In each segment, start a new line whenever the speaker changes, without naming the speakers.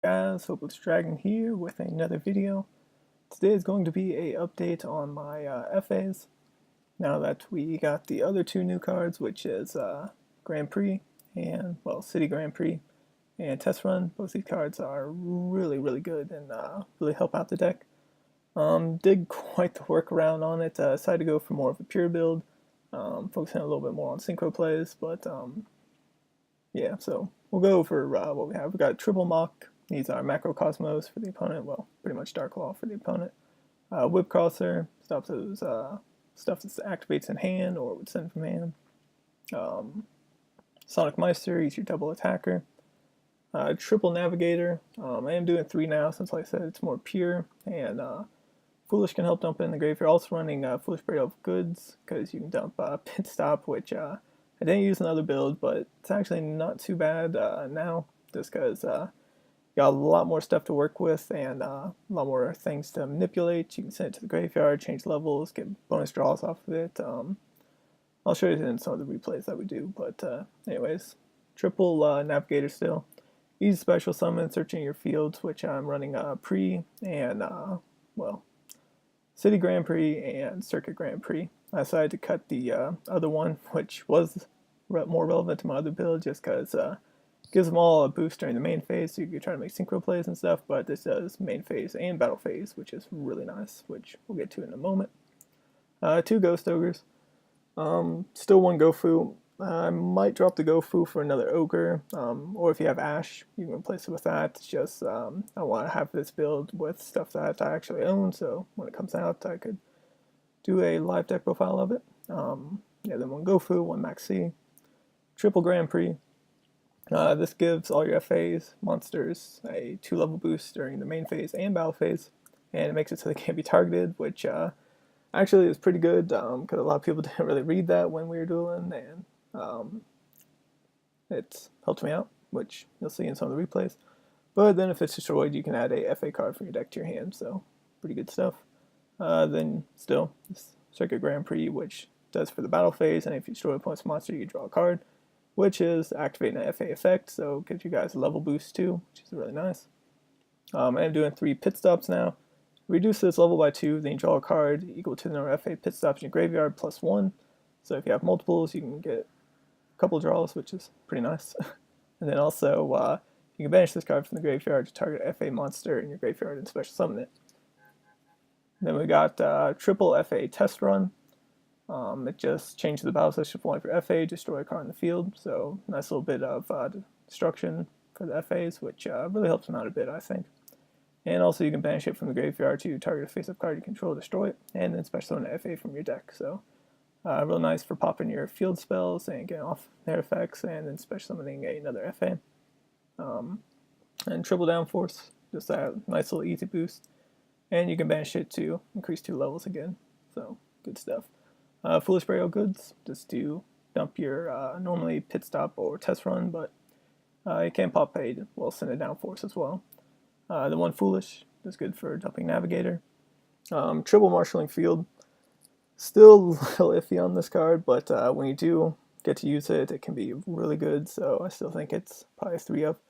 Guys, hopelessdragon here with another video. Today is going to be a update on my FAs. Now that we got the other two new cards, which is Grand Prix and, well, City Grand Prix and Test Run. Both these cards are really good and really help out the deck. Did quite the workaround on it. Decided to go for more of a pure build, focusing a little bit more on synchro plays, but yeah, so we'll go over what we have. We got Triple Mock. These are Macrocosmos for the opponent. Well, pretty much Dark Claw for the opponent. Whip Crosser stops those stuff that activates in hand or would send from hand. Sonic Meister, he's your double attacker. Triple Navigator. I am doing 3 now since, like I said, it's more pure. And Foolish can help dump in the graveyard. Also running Foolish Parade of Goods because you can dump Pit Stop, which I didn't use another build, but it's actually not too bad now, just because got a lot more stuff to work with and a lot more things to manipulate. You can send it to the graveyard, change levels, get bonus draws off of it. I'll show you in some of the replays that we do, but anyways, triple Navigator still. Easy special summon, searching your fields, which I'm running Pre and, well, City Grand Prix and Circuit Grand Prix. I decided to cut the other one, which was more relevant to my other build, just because gives them all a boost during the main phase, so you can try to make synchro plays and stuff, but this does main phase and battle phase, which is really nice, which we'll get to in a moment. 2 Ghost Ogres. Still 1 Gofu. I might drop the Gofu for another Ogre, or if you have Ash, you can replace it with that. It's just, I want to have this build with stuff that I actually own, so when it comes out, I could do a live deck profile of it. Yeah, then 1 Gofu, 1 Maxi. Triple Grand Prix. This gives all your FAs, monsters, a 2-level boost during the main phase and battle phase, and it makes it so they can't be targeted, which actually is pretty good, because a lot of people didn't really read that when we were dueling, and it helped me out, which you'll see in some of the replays. But then if it's destroyed, you can add a FA card from your deck to your hand, so pretty good stuff. Then still, this Circuit Grand Prix, which does for the battle phase, and if you destroy a opponent's monster, you draw a card, which is activating an FA effect, so it gives you guys a level boost too, which is really nice. I'm doing 3 pit stops now. Reduce this level by 2, then you draw a card equal to the number of FA pit stops in your graveyard plus 1. So if you have multiples, you can get a couple draws, which is pretty nice. And then also, you can banish this card from the graveyard to target a FA monster in your graveyard and special summon it. Then we got triple FA test run. It just changes the battle session point for FA, destroy a card in the field, so nice little bit of destruction for the FAs, which really helps them out a bit, I think. And also you can banish it from the graveyard to target a face-up card you control, destroy it, and then special summon an FA from your deck, so real nice for popping your field spells and getting off their effects, and then special summoning another FA. And triple downforce, just a nice little easy boost, and you can banish it to increase 2 levels again, so good stuff. Foolish Burial Goods, just to dump your normally pit stop or test run, but you can pop a send it down force as well. The 1 Foolish is good for dumping Navigator. Triple Marshalling Field, still a little iffy on this card, but when you do get to use it, it can be really good, so I still think it's probably a 3 up.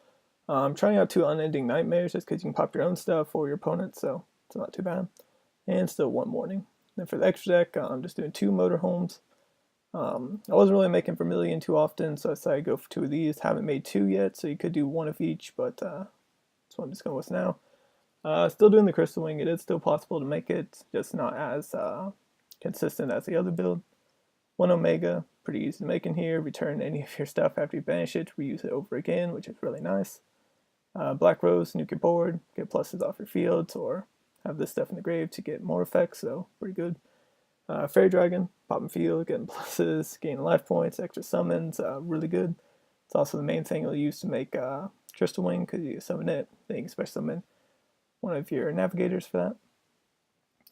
Trying out 2 Unending Nightmares just because you can pop your own stuff or your opponent, so it's not too bad. And still 1 Morning. Then for the extra deck, I'm just doing 2 Motorhomes. I wasn't really making Vermilion too often, so I decided to go for 2 of these. Haven't made 2 yet, so you could do 1 of each, but that's what I'm just going with now. Still doing the Crystal Wing. It is still possible to make it, just not as consistent as the other build. 1 Omega, pretty easy to make in here. Return any of your stuff after you banish it, reuse it over again, which is really nice. Black Rose, nuke your board, get pluses off your fields, or have this stuff in the grave to get more effects, so pretty good. Fairy Dragon, pop and field, getting pluses, gain life points, extra summons, really good. It's also the main thing you'll use to make Crystal Wing, because you summon it, then you can special summon one of your navigators for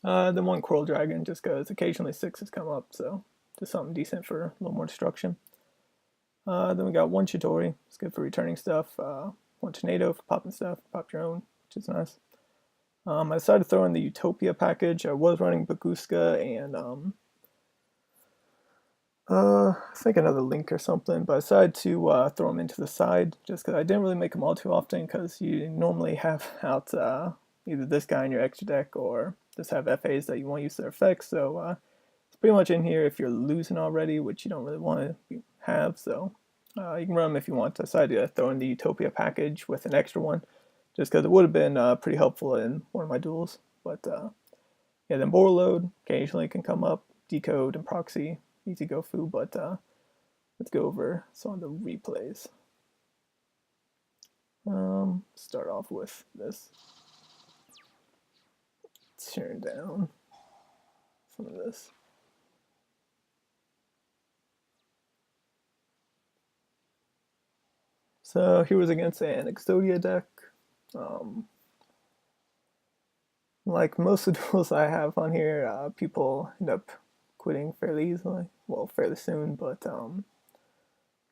that. Then 1 Coral Dragon, just because occasionally 6s come up, so just something decent for a little more destruction. Then we got 1 Chidori, it's good for returning stuff. 1 Tornado for popping stuff, pop your own, which is nice. I decided to throw in the Utopia package. I was running Baguska and I think another link or something, but I decided to throw them into the side just because I didn't really make them all too often because you normally have out either this guy in your extra deck or just have FAs that you want to use their effects. So it's pretty much in here if you're losing already, which you don't really want to have. So you can run them if you want. I decided to throw in the Utopia package with an extra one just because it would have been pretty helpful in one of my duels. But yeah, then board load occasionally can come up, decode and proxy, easy go foo, but let's go over some of the replays. Start off with this. Turn down some of this. So he was against an Exodia deck. Like most of the duels I have on here, people end up quitting fairly easily. Well, fairly soon, but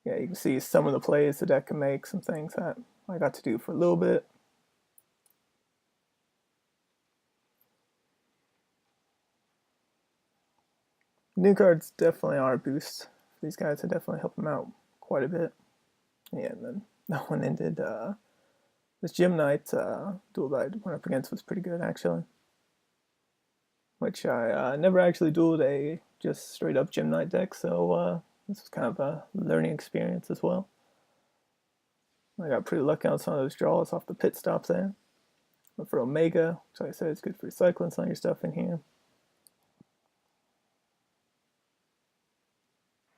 yeah, you can see some of the plays the deck can make, some things that I got to do for a little bit. New cards definitely are a boost. These guys have definitely helped them out quite a bit. Yeah, and then that one ended. This Gym Knight duel that I went up against was pretty good, actually. Which I never actually dueled a just straight up Gym Knight deck, so this was kind of a learning experience as well. I got pretty lucky on some of those draws off the pit stops there. But for Omega, so I said it's good for recycling some of your stuff in here.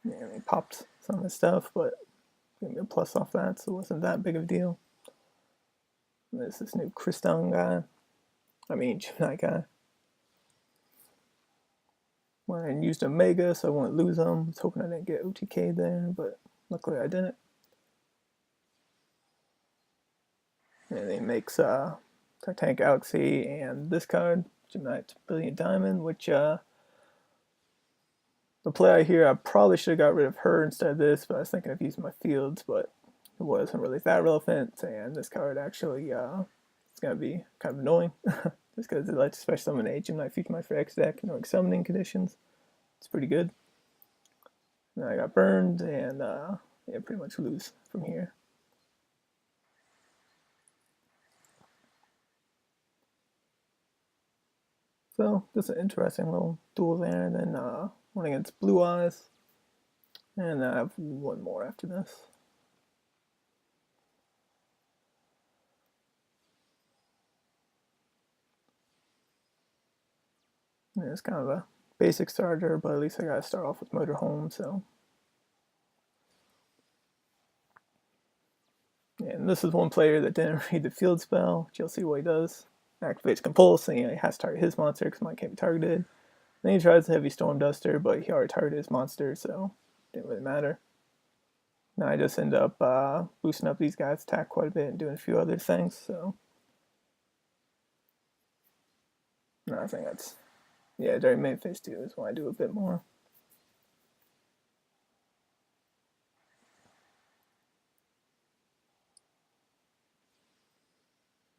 Yeah, he popped some of his stuff, but gave me a plus off that, so it wasn't that big of a deal. And there's this new Kristan guy. I mean, Gym Knight guy. Went and used Omega, so I wouldn't lose them. I was hoping I didn't get OTK there, but luckily I didn't. And he makes Titanic Galaxy and this card, Gym Knight Brilliant Diamond, which the play I hear, I probably should have got rid of her instead of this, but I was thinking of using my fields, but it wasn't really that relevant, and this card actually it's going to be kind of annoying, just because it lets special summon a Gym Knight Future Knight for X deck, knowing summoning conditions. It's pretty good. And I got burned, and yeah, pretty much lose from here. So, just an interesting little duel there. And then one against Blue Eyes. And I have one more after this. And it's kind of a basic starter, but at least I gotta start off with Motorhome, so. And this is one player that didn't read the field spell, which you'll see what he does. Activates Compulse, and he has to target his monster because mine can't be targeted. Then he tries the Heavy Storm Duster, but he already targeted his monster, so it didn't really matter. Now I just end up boosting up these guys' attack quite a bit and doing a few other things, so. No, I think that's, yeah, during main phase 2 is when I do a bit more.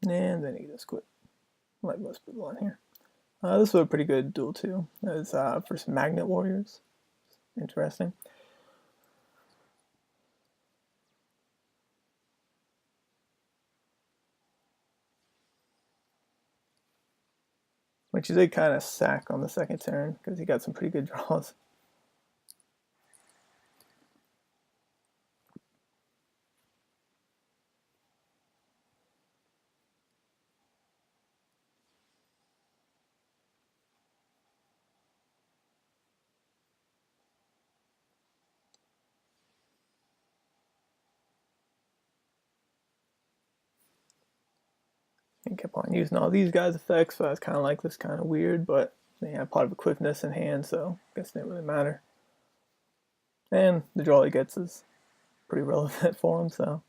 And then he just quit, like most people on here. This was a pretty good duel too. It was for some Magnet Warriors. Interesting. Which he did kind of sack on the second turn because he got some pretty good draws. He kept on using all these guys' effects, so I was kind of like, this kind of weird, but he had Pot of Equipness in hand, so I guess it didn't really matter. And the draw he gets is pretty relevant for him, so.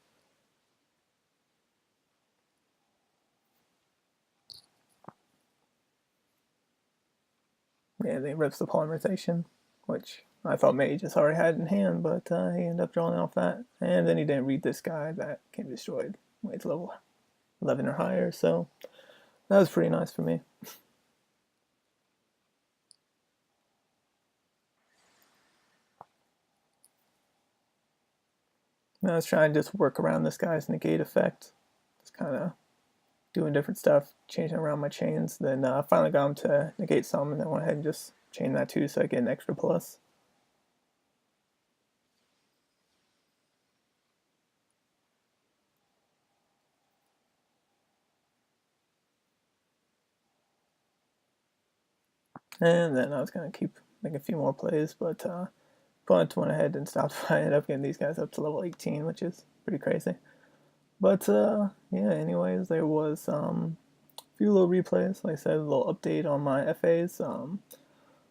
Yeah, then he rips the Polymerization, which I thought Magus already had in hand, but he ended up drawing off that. And then he didn't read this guy that can be destroyed when it's level 11 or higher, so that was pretty nice for me. I was trying to just work around this guy's negate effect, just kind of doing different stuff, changing around my chains. Then finally got him to negate some, and then went ahead and just chain that too, so I get an extra plus. And then I was gonna keep making a few more plays, but opponent went ahead and stopped. I ended up getting these guys up to level 18, which is pretty crazy. But yeah, anyways, there was a few little replays. Like I said, a little update on my FAs.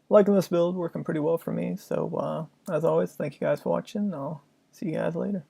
Liking this build, working pretty well for me. So as always, thank you guys for watching. I'll see you guys later.